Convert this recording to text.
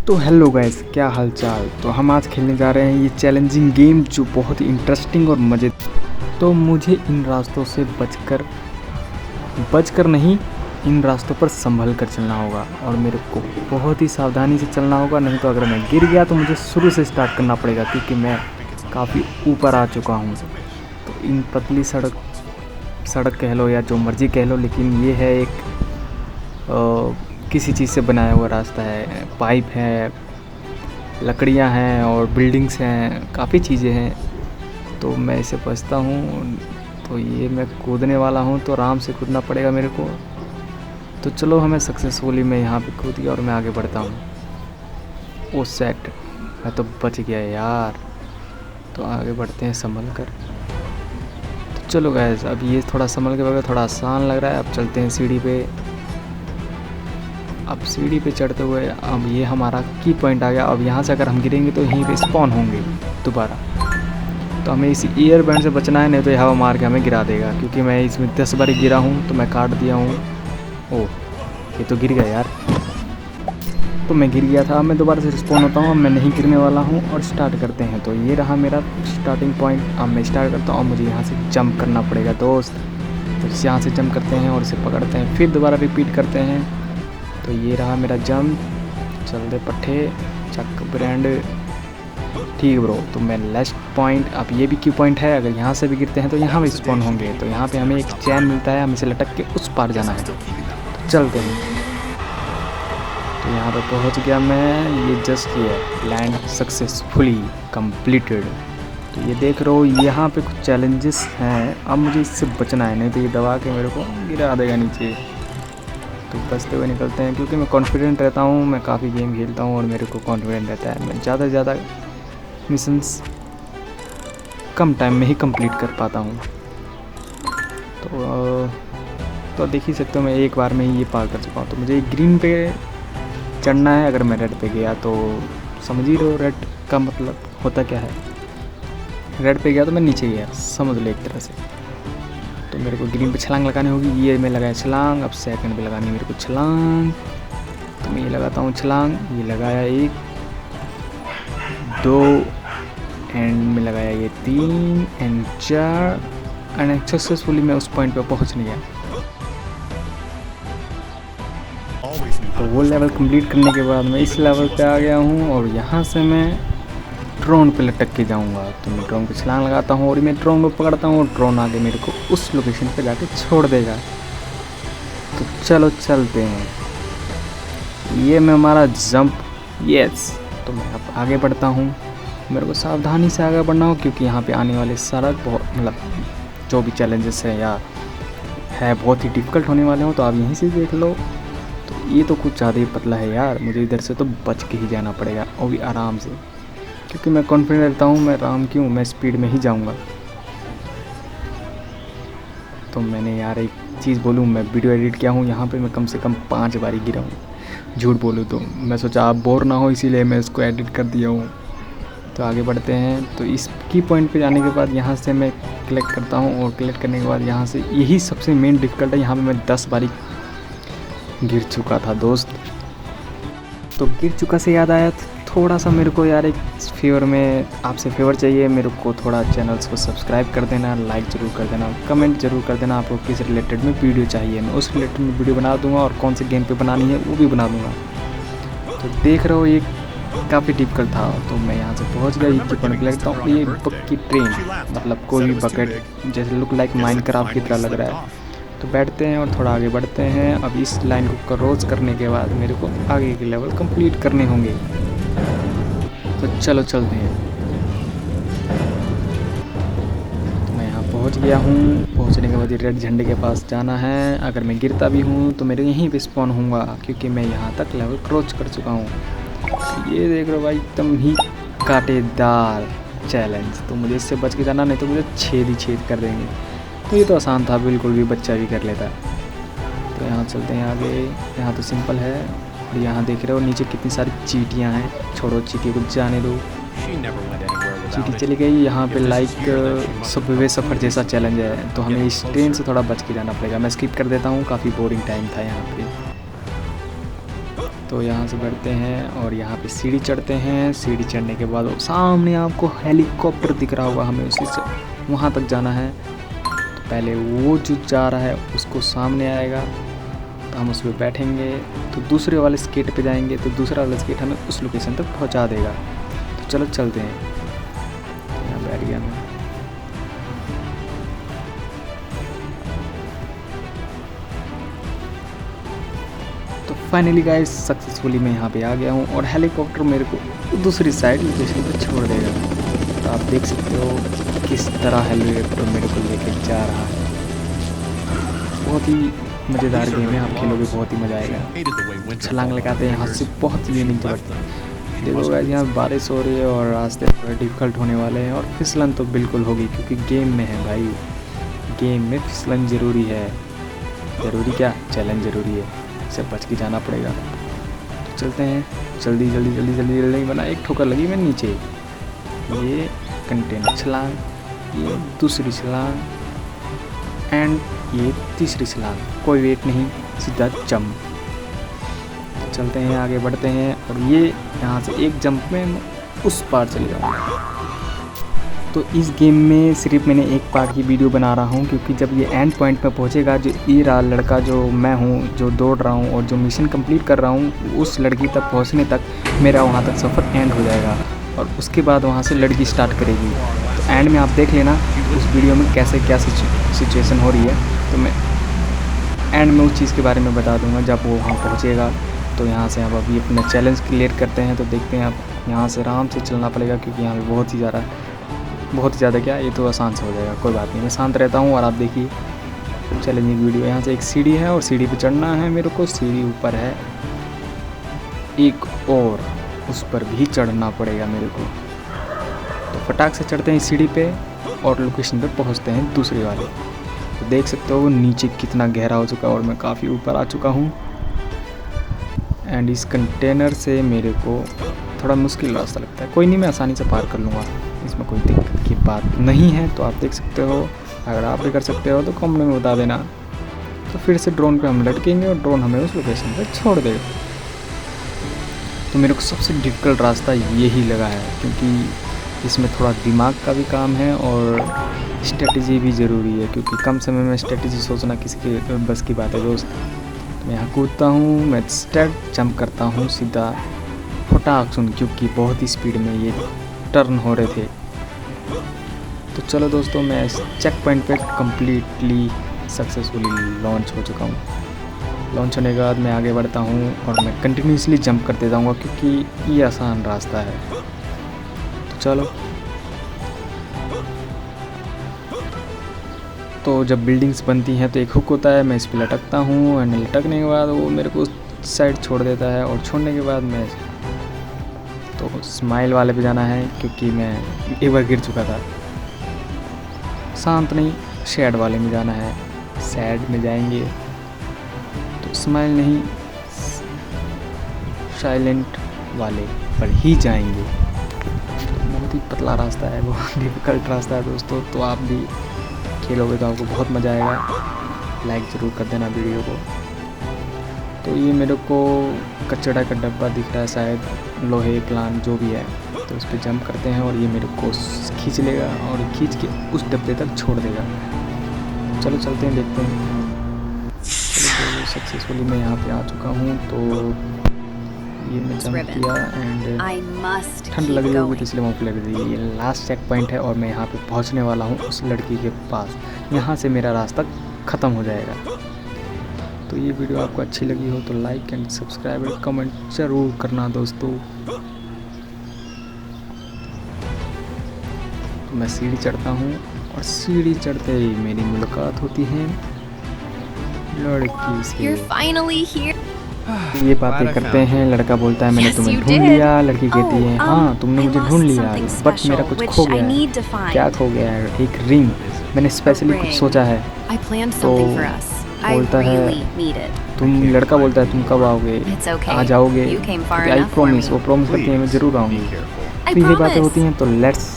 तो hello guys, क्या हाल चाल। तो हम आज खेलने जा रहे हैं ये चैलेंजिंग गेम जो बहुत ही इंटरेस्टिंग और मज़े। तो मुझे इन रास्तों से बचकर नहीं, इन रास्तों पर संभल कर चलना होगा और मेरे को बहुत ही सावधानी से चलना होगा। नहीं तो अगर मैं गिर गया तो मुझे शुरू से स्टार्ट करना पड़ेगा क्योंकि मैं काफ़ी ऊपर आ चुका हूँ। तो इन पतली सड़क कह लो या जो मर्ज़ी कह लो, लेकिन ये है एक किसी चीज़ से बनाया हुआ रास्ता है। पाइप है, लकड़ियाँ हैं और बिल्डिंग्स हैं, काफ़ी चीज़ें हैं। तो मैं इसे बचता हूँ। तो ये मैं कूदने वाला हूँ, तो आराम से कूदना पड़ेगा मेरे को। तो चलो, हमें सक्सेसफुली मैं यहाँ पे कूद गया और मैं आगे बढ़ता हूँ। ओ सेट, मैं तो बच गया यार। तो आगे बढ़ते हैं संभल कर। तो चलो गाइस, अब ये थोड़ा संभल के बगैर थोड़ा आसान लग रहा है। अब चलते हैं सीढ़ी पे। अब सीढ़ी पे चढ़ते हुए अब ये हमारा की पॉइंट आ गया। अब यहाँ से अगर हम गिरेंगे तो यहीं पे स्पॉन होंगे दोबारा। तो हमें इसी ईयर बैंड से बचना है, नहीं तो ये हवा मार के हमें गिरा देगा। क्योंकि मैं इसमें 10 बार गिरा हूँ तो मैं काट दिया हूँ। ओह, ये तो गिर गया यार। तो मैं गिर गया था, अब मैं दोबारा से रिस्पॉन होता हूँ। अब मैं नहीं गिरने वाला हूँ और स्टार्ट करते हैं। तो ये रहा मेरा स्टार्टिंग पॉइंट। अब मैं स्टार्ट करता हूँ। मुझे यहाँ से जंप करना पड़ेगा दोस्त। तो यहाँ से जंप करते हैं और इसे पकड़ते हैं, फिर दोबारा रिपीट करते हैं। तो ये रहा मेरा जंप। चल दे पट्टे, चक ब्रांड। ठीक ब्रो। तो मैं लास्ट पॉइंट, अब ये भी क्यू पॉइंट है। अगर यहाँ से भी गिरते हैं तो यहाँ भी स्पॉन होंगे। तो यहाँ पे हमें एक चैन मिलता है, हमें इसे लटक के उस पार जाना है। तो चलते हैं। तो यहाँ पे पहुँच गया मैं। ये जस्ट ये लैंड सक्सेसफुली कंप्लीटेड। तो ये देख रहे हो, यहाँ पे कुछ चैलेंजेस हैं। अब मुझे इससे बचना है, नहीं तो ये दबा के मेरे को गिरा देगा नीचे। तो बचते हुए निकलते हैं क्योंकि मैं कॉन्फिडेंट रहता हूँ। मैं काफ़ी गेम खेलता हूँ और मेरे को कॉन्फिडेंट रहता है। मैं ज़्यादा से ज़्यादा मिशंस कम टाइम में ही कंप्लीट कर पाता हूँ। तो देख ही सकते हो, मैं एक बार में ही ये पार कर चुका हूँ। तो मुझे ग्रीन पे चढ़ना है। अगर मैं रेड पे गया तो समझ ही रहो रेड का मतलब होता क्या है। रेड पे गया तो मैं नीचे गया, समझ लो एक तरह से। तो मेरे को ग्रीन पे छलांग लगानी होगी। ये मैं लगाया छलांग। अब सेकंड पे लगानी है मेरे को छलांग। तो मैं ये लगाता हूँ छलांग। ये लगाया 1, 2 एंड में लगाया ये 3 एंड 4 एंड सक्सेसफुली मैं उस पॉइंट पे पहुँच नहीं गया। तो वो लेवल कंप्लीट करने के बाद मैं इस लेवल पे आ गया हूँ और यहाँ से मैं ड्रोन पे लटक के जाऊंगा। तो मैं ड्रोन पे छलांग लगाता हूँ और मैं ड्रोन को पकड़ता हूँ और ड्रोन आगे मेरे को उस लोकेशन पे जाके छोड़ देगा। तो चलो चलते हैं। ये मैं हमारा जंप, यस। तो मैं अब आगे बढ़ता हूँ। मेरे को सावधानी से आगे बढ़ना हो क्योंकि यहाँ पे आने वाले सड़क बहुत मतलब जो भी चैलेंजेस है या है बहुत ही डिफ़िकल्ट होने वाले हो। तो आप यहीं से देख लो। तो ये तो कुछ ज़्यादा ही पतला है यार। मुझे इधर से तो बच के ही जाना पड़ेगा और भी आराम से, क्योंकि मैं कॉन्फिडेंट रहता हूँ। मैं आराम क्यों, मैं स्पीड में ही जाऊँगा। तो मैंने यार एक चीज़ बोलूँ, मैं वीडियो एडिट किया हूँ। यहाँ पे मैं कम से कम 5 बार गिरा हूँ। झूठ बोलूँ तो मैं सोचा आप बोर ना हो, इसीलिए मैं इसको एडिट कर दिया हूँ। तो आगे बढ़ते हैं। तो इस की पॉइंट पे जाने के बाद यहाँ से मैं कलेक्ट करता हूँ और कलेक्ट करने के बाद यहाँ से यही सबसे मेन डिफ़िकल्ट है। यहाँ पे मैं 10 बारी गिर चुका था दोस्त। तो गिर चुका से याद आया, थोड़ा सा मेरे को यार एक फेवर में आपसे फेवर चाहिए। मेरे को थोड़ा चैनल्स को सब्सक्राइब कर देना, लाइक ज़रूर कर देना, कमेंट ज़रूर कर देना आपको किस रिलेटेड में वीडियो चाहिए। मैं उस रिलेटेड में वीडियो बना दूंगा और कौन से गेम पे बनानी है वो भी बना दूंगा। तो देख रहे हो, ये काफ़ी डिफिकल्ट था। तो मैं यहाँ से पहुँच गया। ये पॉइंट लगता हूँ। ये बक्की ट्रेन मतलब कोई भी बकेट जैसे लुक लाइक माइनक्राफ्ट की तरह लग रहा है। तो बैठते हैं और थोड़ा आगे बढ़ते हैं। अब इस लाइन को क्रॉस करने के बाद मेरे को आगे के लेवल कंप्लीट करने होंगे। तो चलो चलते हैं। तो मैं यहाँ पहुँच गया हूँ। पहुँचने के बाद ये रेड झंडे के पास जाना है। अगर मैं गिरता भी हूँ तो मेरे यहीं पे स्पॉन होऊंगा क्योंकि मैं यहाँ तक लेवल क्रॉस कर चुका हूँ। ये देख रहे हो भाई, एकदम ही कांटेदार चैलेंज। तो मुझे इससे बच के जाना, नहीं तो मुझे छेद ही छेद कर देंगे। तो ये तो आसान था, बिल्कुल भी बच्चा भी कर लेता। तो यहाँ चलते हैं आगे। यहाँ तो सिंपल है। और यहाँ देख रहे हो नीचे कितनी सारी चींटियाँ हैं। छोड़ो, चींटी को जाने दो। चींटी चली गई। यहाँ पे लाइक सबवे सफ़र जैसा चैलेंज है। तो हमें इस ट्रेन से थोड़ा बच के जाना पड़ेगा। मैं स्किप कर देता हूँ, काफ़ी बोरिंग टाइम था यहाँ पे। तो यहाँ से बढ़ते हैं और यहाँ पे सीढ़ी चढ़ते हैं। सीढ़ी चढ़ने के बाद सामने आपको हेलीकॉप्टर दिख रहा होगा, हमें उसी से वहाँ तक जाना है। तो पहले वो जो जा रहा है उसको सामने आएगा तो हम उस पर बैठेंगे, तो दूसरे वाले स्केट पे जाएंगे तो दूसरा वाला स्केट हमें उस लोकेशन तक पहुँचा देगा। तो चलो चलते हैं। यहाँ बैठ गया मैं। तो फाइनली गाइस सक्सेसफुली मैं यहाँ पे आ गया हूँ और हेलीकॉप्टर मेरे को दूसरी साइड लोकेशन पे छोड़ देगा। तो आप देख सकते हो किस तरह हेलीकॉप्टर मेरे को लेकर जा रहा है। बहुत ही मज़ेदार गेम है, आप खेलोगे बहुत ही मज़ा आएगा। छलांग लगाते हैं यहाँ से, बहुत ही यूनिक लगता। देखो गाइस यहाँ बारिश हो रही है और रास्ते थोड़े डिफ़िकल्ट होने वाले हैं और फिसलन तो बिल्कुल होगी क्योंकि गेम में है भाई। गेम में फिसलन ज़रूरी है। ज़रूरी क्या, चैलेंज ज़रूरी है, इससे बच के जाना पड़ेगा। तो चलते हैं जल्दी जल्दी जल्दी जल्दी जल्दी बना। एक ठोकर लगी मैं नीचे, ये कंटेनर छलांग, ये दूसरी छलांग एंड ये तीसरी छलांग। कोई वेट नहीं, सीधा जंप। चलते हैं आगे बढ़ते हैं और ये यहाँ से एक जंप में उस पार चले जाऊँगा। तो इस गेम में सिर्फ मैंने एक पार्ट की वीडियो बना रहा हूँ क्योंकि जब ये एंड पॉइंट पर पहुँचेगा, जो ये रहा लड़का जो मैं हूँ जो दौड़ रहा हूँ और जो मिशन कंप्लीट कर रहा हूँ, उस लड़की तक पहुँचने तक मेरा वहाँ तक सफ़र एंड हो जाएगा और उसके बाद वहाँ से लड़की स्टार्ट करेगी। तो एंड में आप देख लेना उस वीडियो में कैसे क्या सिचुएशन हो रही है। तो मैं एंड में उस चीज़ के बारे में बता दूँगा जब वो वहाँ पहुँचेगा। तो यहाँ से आप अभी अपना चैलेंज क्लियर करते हैं। तो देखते हैं आप यहाँ से आराम से चलना पड़ेगा क्योंकि यहाँ पे बहुत ही ज़्यादा क्या, ये तो आसान से हो जाएगा, कोई बात नहीं। मैं शांत रहता हूँ और आप देखिए चैलेंजिंग वीडियो। यहाँ से एक सीढ़ी है और सीढ़ी पे चढ़ना है मेरे को। सीढ़ी ऊपर है एक और, उस पर भी चढ़ना पड़ेगा मेरे को। तो फटाक से चढ़ते हैं इस सीढ़ी पे और लोकेशन पे पहुँचते हैं दूसरी वाले। तो देख सकते हो नीचे कितना गहरा हो चुका है और मैं काफ़ी ऊपर आ चुका हूँ। एंड इस कंटेनर से मेरे को थोड़ा मुश्किल रास्ता लगता है, कोई नहीं, मैं आसानी से पार कर लूँगा, इसमें कोई दिक्कत की बात नहीं है। तो आप देख सकते हो, अगर आप भी कर सकते हो तो कमेंट में बता देना। तो फिर से ड्रोन पे हम लटकेंगे और ड्रोन हमें उस लोकेशन पे छोड़ देगा। तो मेरे को सबसे डिफ़िकल्ट रास्ता यही लगा है क्योंकि इसमें थोड़ा दिमाग का भी काम है और स्ट्रेटजी भी ज़रूरी है क्योंकि कम समय में स्ट्रेटजी सोचना किसी के बस की बात है दोस्त। मैं यहाँ कूदता हूँ, मैं स्टेप जंप करता हूँ सीधा फटाक सुन क्योंकि बहुत ही स्पीड में ये टर्न हो रहे थे। तो चलो दोस्तों, मैं इस चेक पॉइंट पे कम्प्लीटली सक्सेसफुली लॉन्च हो चुका हूँ। लॉन्च होने के बाद मैं आगे बढ़ता हूँ और मैं कंटिन्यूसली जंप करते जाऊँगा क्योंकि ये आसान रास्ता है। तो चलो, तो जब बिल्डिंग्स बनती हैं तो एक हुक होता है, मैं इस पर लटकता हूँ एंड लटकने के बाद वो मेरे को उस साइड छोड़ देता है और छोड़ने के बाद मैं तो स्माइल वाले पे जाना है क्योंकि मैं एक बार गिर चुका था। शांत नहीं, सैड वाले में जाना है। सैड में जाएंगे तो स्माइल नहीं, साइलेंट वाले पर ही जाएंगे। बहुत ही पतला रास्ता है, बहुत डिफ़िकल्ट रास्ता है दोस्तों। तो आप भी खेलोगे तो आपको बहुत मज़ा आएगा। लाइक ज़रूर कर देना वीडियो को। तो ये मेरे को कचड़ा का डब्बा दिख रहा है, शायद लोहे प्लान जो भी है, तो उस पर जंप करते हैं और ये मेरे को खींच लेगा और खींच के उस डब्बे तक छोड़ देगा। चलो चलते हैं, देखते हैं। चलो सक्सेसफुली मैं यहाँ पे आ चुका हूँ। तो ये मैं जंप किया एंड ठंड लग रही होगी तो इसलिए वहाँ लग रही है। ये लास्ट चेक पॉइंट है और मैं यहाँ पे पहुँचने वाला हूँ उस लड़की के पास। यहाँ से मेरा रास्ता ख़त्म हो जाएगा। तो ये वीडियो आपको अच्छी लगी हो तो like and subscribe and comment ज़रूर करना दोस्तों। तो मैं सीढ़ी चढ़ता हूँ और सीढ़ी चढ़ते ही मेरी मुलाकात होती है लड़की से। ये बातें करते हैं, लड़का बोलता है मैंने तुम्हें ढूंढ लिया। लड़की कहती है हाँ तुमने मुझे ढूंढ लिया, बट मेरा कुछ खो गया है। क्या खो गया है? एक रिंग। मैंने स्पेशली कुछ सोचा है। तो बोलता है तुम, लड़का बोलता है तुम कब आओगे? आ जाओगे? I promise. वो प्रॉमिस करती है मैं ज़रूर आऊँगी। तो ये बातें होती हैं। तो लेट्स